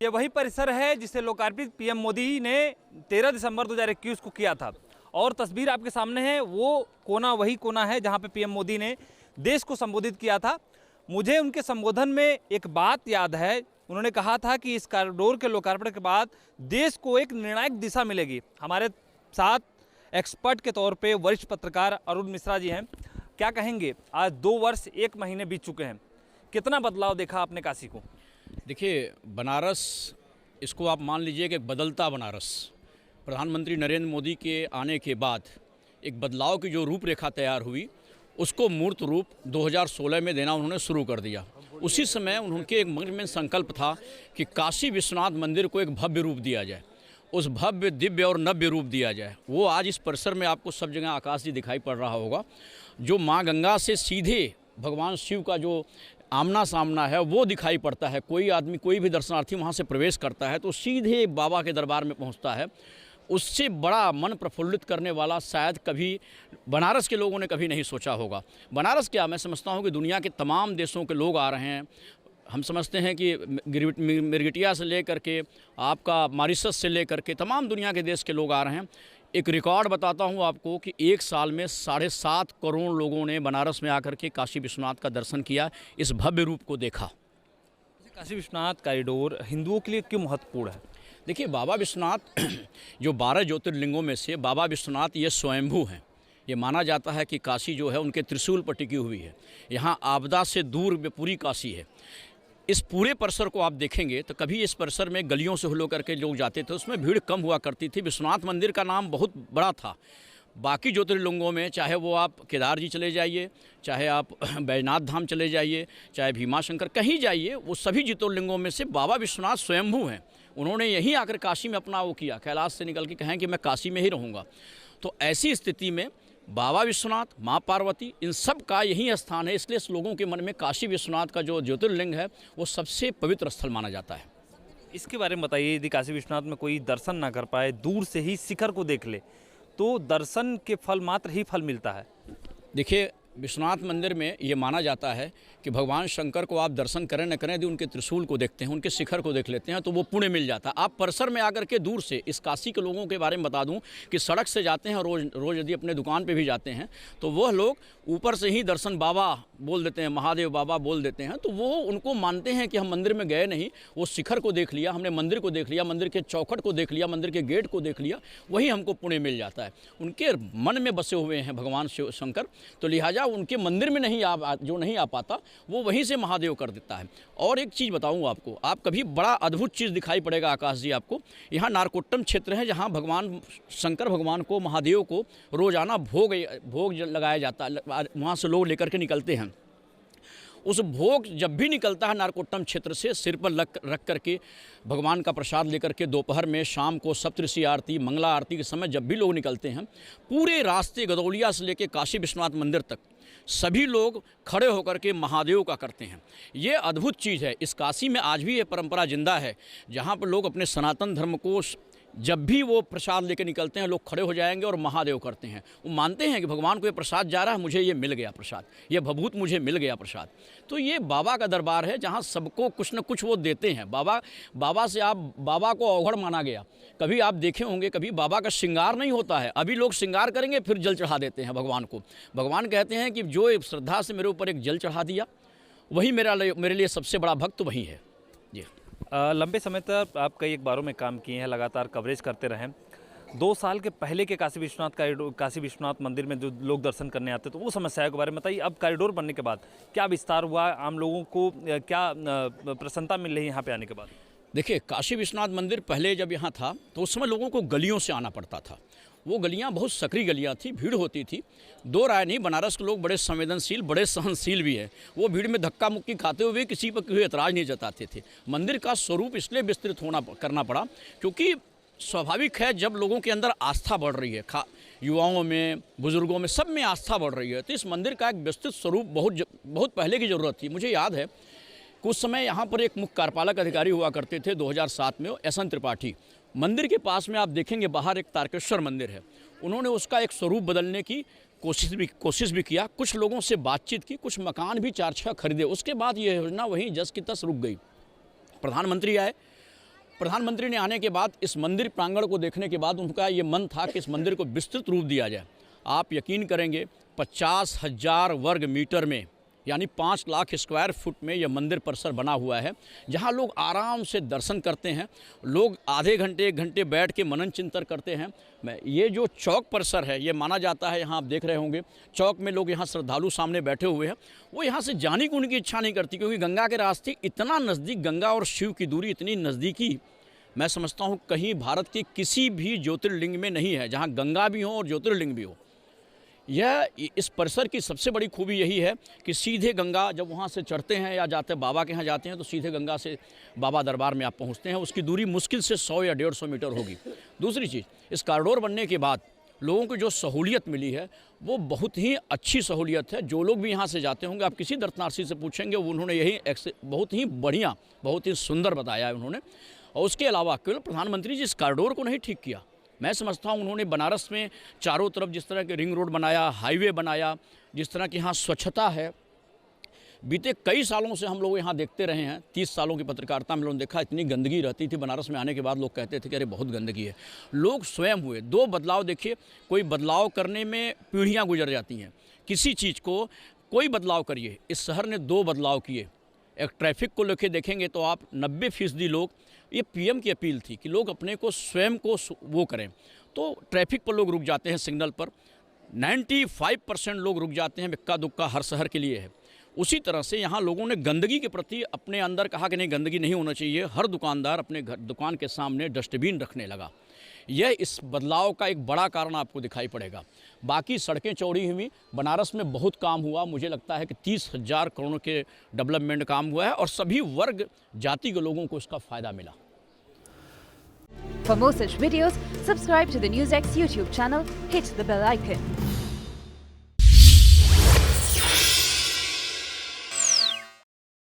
ये वही परिसर है जिसे लोकार्पित पीएम मोदी ने 13 दिसंबर 2021 को किया था और तस्वीर आपके सामने है। वो कोना वही कोना है जहां पे पीएम मोदी ने देश को संबोधित किया था। मुझे उनके संबोधन में एक बात याद है। उन्होंने कहा था कि इस कॉरिडोर के लोकार्पण के बाद देश को एक निर्णायक दिशा मिलेगी। हमारे साथ एक्सपर्ट के तौर पे वरिष्ठ पत्रकार अरुण मिश्रा जी हैं। क्या कहेंगे, आज 2 वर्ष 1 महीने बीत चुके हैं, कितना बदलाव देखा आपने काशी को? देखिए, बनारस इसको आप मान लीजिए कि एक बदलता बनारस। प्रधानमंत्री नरेंद्र मोदी के आने के बाद एक बदलाव की जो रूपरेखा तैयार हुई, उसको मूर्त रूप 2016 में देना उन्होंने शुरू कर दिया। उसी समय उनके एक मन में संकल्प था कि काशी विश्वनाथ मंदिर को एक भव्य रूप दिया जाए, उस भव्य, दिव्य और नव्य रूप दिया जाए। वो आज इस परिसर में आपको सब जगह आकाश जी दिखाई पड़ रहा होगा। जो माँ गंगा से सीधे भगवान शिव का जो आमना सामना है वो दिखाई पड़ता है। कोई आदमी, कोई भी दर्शनार्थी वहाँ से प्रवेश करता है तो सीधे बाबा के दरबार में पहुँचता है। उससे बड़ा मन प्रफुल्लित करने वाला शायद कभी बनारस के लोगों ने कभी नहीं सोचा होगा। बनारस क्या, मैं समझता हूँ कि दुनिया के तमाम देशों के लोग आ रहे हैं। हम समझते हैं कि मिर्गिटिया से लेकर के आपका मॉरिशस से लेकर के तमाम दुनिया के देश के लोग आ रहे हैं। एक रिकॉर्ड बताता हूं आपको कि एक साल में 7.5 करोड़ लोगों ने बनारस में आकर के काशी विश्वनाथ का दर्शन किया, इस भव्य रूप को देखा। काशी विश्वनाथ कॉरिडोर हिंदुओं के लिए क्यों महत्वपूर्ण है? देखिए, बाबा विश्वनाथ जो 12 ज्योतिर्लिंगों में से बाबा विश्वनाथ ये स्वयंभू हैं। ये माना जाता है कि काशी जो है उनके त्रिशूल पर टिकी हुई है। यहाँ आपदा से दूर पूरी काशी है। इस पूरे परिसर को आप देखेंगे तो कभी इस परिसर में गलियों से हुलो करके लोग जाते थे, उसमें भीड़ कम हुआ करती थी। विश्वनाथ मंदिर का नाम बहुत बड़ा था। बाकी ज्योतिर्लिंगों में, चाहे वो आप केदार जी चले जाइए, चाहे आप बैजनाथ धाम चले जाइए, चाहे भीमाशंकर कहीं जाइए, वो सभी ज्योतिर्लिंगों में से बाबा विश्वनाथ स्वयंभू हैं। उन्होंने यहीं आकर काशी में अपना वो किया, कैलाश से निकल के कहें कि मैं काशी में ही रहूँगा। तो ऐसी स्थिति में बाबा विश्वनाथ, माँ पार्वती, इन सब का यही स्थान है। इसलिए इस लोगों के मन में काशी विश्वनाथ का जो ज्योतिर्लिंग है वो सबसे पवित्र स्थल माना जाता है। इसके बारे में बताइए। यदि काशी विश्वनाथ में कोई दर्शन ना कर पाए, दूर से ही शिखर को देख ले, तो दर्शन के फल मात्र ही फल मिलता है। देखिए, विश्वनाथ मंदिर में ये माना जाता है कि भगवान शंकर को आप दर्शन करें न करें, यदि उनके त्रिशूल को देखते हैं, उनके शिखर को देख लेते हैं तो वो पुण्य मिल जाता है। आप परिसर में आकर के दूर से, इस काशी के लोगों के बारे में बता दूं कि सड़क से जाते हैं रोज़ यदि अपने दुकान पे भी जाते हैं तो वह लोग ऊपर से ही दर्शन बाबा बोल देते हैं, महादेव बाबा बोल देते हैं। तो वो उनको मानते हैं कि हम मंदिर में गए नहीं, वो शिखर को देख लिया, हमने मंदिर को देख लिया, मंदिर के चौखट को देख लिया, मंदिर के गेट को देख लिया, वही हमको पुण्य मिल जाता है। उनके मन में बसे हुए हैं भगवान शिव शंकर, तो लिहाजा उनके मंदिर में जो नहीं आ पाता वो वहीं से महादेव कर देता है। और एक चीज़ बताऊँ आपको, आप कभी बड़ा अद्भुत चीज़ दिखाई पड़ेगा आकाश जी आपको। यहाँ नारकोट्टम क्षेत्र है जहाँ भगवान शंकर भगवान को, महादेव को रोज़ाना भोग लगाया जाता है। वहाँ से लोग लेकर के निकलते हैं। उस भोग जब भी निकलता है नारकोट्टम क्षेत्र से, सिर पर रख करके भगवान का प्रसाद लेकर के दोपहर में, शाम को सप्तऋषि आरती, मंगला आरती के समय जब भी लोग निकलते हैं, पूरे रास्ते गदौलिया से लेकर काशी विश्वनाथ मंदिर तक सभी लोग खड़े होकर के महादेव का करते हैं। ये अद्भुत चीज़ है। इस काशी में आज भी ये परंपरा जिंदा है, जहाँ पर लोग अपने सनातन धर्म को जब भी वो प्रसाद लेकर निकलते हैं, लोग खड़े हो जाएंगे और महादेव करते हैं। वो मानते हैं कि भगवान को ये प्रसाद जा रहा है, मुझे ये मिल गया प्रसाद, ये भभूत मुझे मिल गया प्रसाद। तो ये बाबा का दरबार है जहाँ सबको कुछ न कुछ वो देते हैं। बाबा से आप, बाबा को अवघड़ माना गया। कभी आप देखे होंगे, कभी बाबा का श्रृंगार नहीं होता है। अभी लोग श्रृंगार करेंगे फिर जल चढ़ा देते हैं भगवान को। भगवान कहते हैं कि जो श्रद्धा से मेरे ऊपर एक जल चढ़ा दिया, वही मेरे लिए सबसे बड़ा भक्त वही है। जी, लंबे समय तक आप कई अखबारों में काम किए हैं, लगातार कवरेज करते रहे। 2 साल के पहले के काशी विश्वनाथ मंदिर में जो लोग दर्शन करने आते तो वो समस्याओं के बारे में बताइए। अब कॉरिडोर बनने के बाद क्या विस्तार हुआ, आम लोगों को क्या प्रसन्नता मिल रही है यहाँ पे आने के बाद? देखिए, काशी विश्वनाथ मंदिर पहले जब यहाँ था तो उस समय लोगों को गलियों से आना पड़ता था। वो गलियाँ बहुत सकरी गलियाँ थी, भीड़ होती थी। दो राय नहीं, बनारस के लोग बड़े संवेदनशील, बड़े सहनशील भी हैं। वो भीड़ में धक्का मुक्की खाते हुए किसी पर कोई एतराज़ नहीं जताते थे। मंदिर का स्वरूप इसलिए विस्तृत करना पड़ा क्योंकि स्वाभाविक है, जब लोगों के अंदर आस्था बढ़ रही है, युवाओं में, बुजुर्गों में, सब में आस्था बढ़ रही है, तो इस मंदिर का एक विस्तृत स्वरूप बहुत पहले की ज़रूरत थी। मुझे याद है कुछ समय यहाँ पर एक मुख्य कार्यपालक अधिकारी हुआ करते थे 2007 में, एस.एन. त्रिपाठी। मंदिर के पास में आप देखेंगे बाहर एक तारकेश्वर मंदिर है। उन्होंने उसका एक स्वरूप बदलने की कोशिश भी किया, कुछ लोगों से बातचीत की, कुछ मकान भी 4-6 खरीदे। उसके बाद ये योजना वहीं जस की तस रुक गई। प्रधानमंत्री आए, प्रधानमंत्री ने आने के बाद इस मंदिर प्रांगण को देखने के बाद उनका ये मन था कि इस मंदिर को विस्तृत रूप दिया जाए। आप यकीन करेंगे 50,000 वर्ग मीटर में यानी 5 लाख स्क्वायर फुट में यह मंदिर परिसर बना हुआ है, जहां लोग आराम से दर्शन करते हैं। लोग आधे घंटे 1 घंटे बैठ के मनन चिंतन करते हैं। ये जो चौक परिसर है, ये माना जाता है, यहाँ आप देख रहे होंगे चौक में लोग यहाँ श्रद्धालु सामने बैठे हुए हैं, वो यहाँ से जाने की उनकी इच्छा नहीं करती, क्योंकि गंगा के रास्ते इतना नज़दीक, गंगा और शिव की दूरी इतनी नज़दीकी मैं समझता हूँ कहीं भारत के किसी भी ज्योतिर्लिंग में नहीं है, जहाँ गंगा भी हो और ज्योतिर्लिंग भी हो। यह इस परिसर की सबसे बड़ी खूबी यही है कि सीधे गंगा, जब वहाँ से चढ़ते हैं या जाते बाबा के यहाँ जाते हैं तो सीधे गंगा से बाबा दरबार में आप पहुँचते हैं। उसकी दूरी मुश्किल से 100 या 150 मीटर होगी। दूसरी चीज़, इस कॉरिडोर बनने के बाद लोगों को जो सहूलियत मिली है वो बहुत ही अच्छी सहूलियत है। जो लोग भी यहाँ से जाते होंगे, आप किसी दर्शनार्थी से पूछेंगे, वो उन्होंने यही बहुत ही बढ़िया, बहुत ही सुंदर बताया है उन्होंने। और उसके अलावा केवल प्रधानमंत्री जी इस कॉरिडोर को नहीं ठीक किया, मैं समझता हूँ उन्होंने बनारस में चारों तरफ जिस तरह के रिंग रोड बनाया, हाईवे बनाया, जिस तरह की यहाँ स्वच्छता है, बीते कई सालों से हम लोग यहाँ देखते रहे हैं। 30 सालों की पत्रकारिता में लोगों ने देखा इतनी गंदगी रहती थी। बनारस में आने के बाद लोग कहते थे कि अरे बहुत गंदगी है। लोग स्वयं हुए 2 बदलाव। देखिए, कोई बदलाव करने में पीढ़ियाँ गुजर जाती हैं। किसी चीज़ को कोई बदलाव करिए, इस शहर ने 2 बदलाव किए। एक ट्रैफिक को लेकर देखेंगे तो आप 90% लोग, ये पीएम की अपील थी कि लोग अपने को स्वयं को वो करें, तो ट्रैफिक पर लोग रुक जाते हैं, सिग्नल पर 95% लोग रुक जाते हैं, इक्का दुक्का हर शहर के लिए है। उसी तरह से यहाँ लोगों ने गंदगी के प्रति अपने अंदर कहा कि नहीं, गंदगी नहीं होना चाहिए। हर दुकानदार अपने दुकान के सामने डस्टबिन रखने लगा। यह इस बदलाव का एक बड़ा कारण आपको दिखाई पड़ेगा। बाकी सड़कें चौड़ी हुई, बनारस में बहुत काम हुआ। मुझे लगता है कि 30,000 करोड़ के डेवलपमेंट काम हुआ है और सभी वर्ग जाति के लोगों को इसका फ़ायदा मिला। For more such videos, subscribe to the NewsX YouTube channel, hit the bell icon.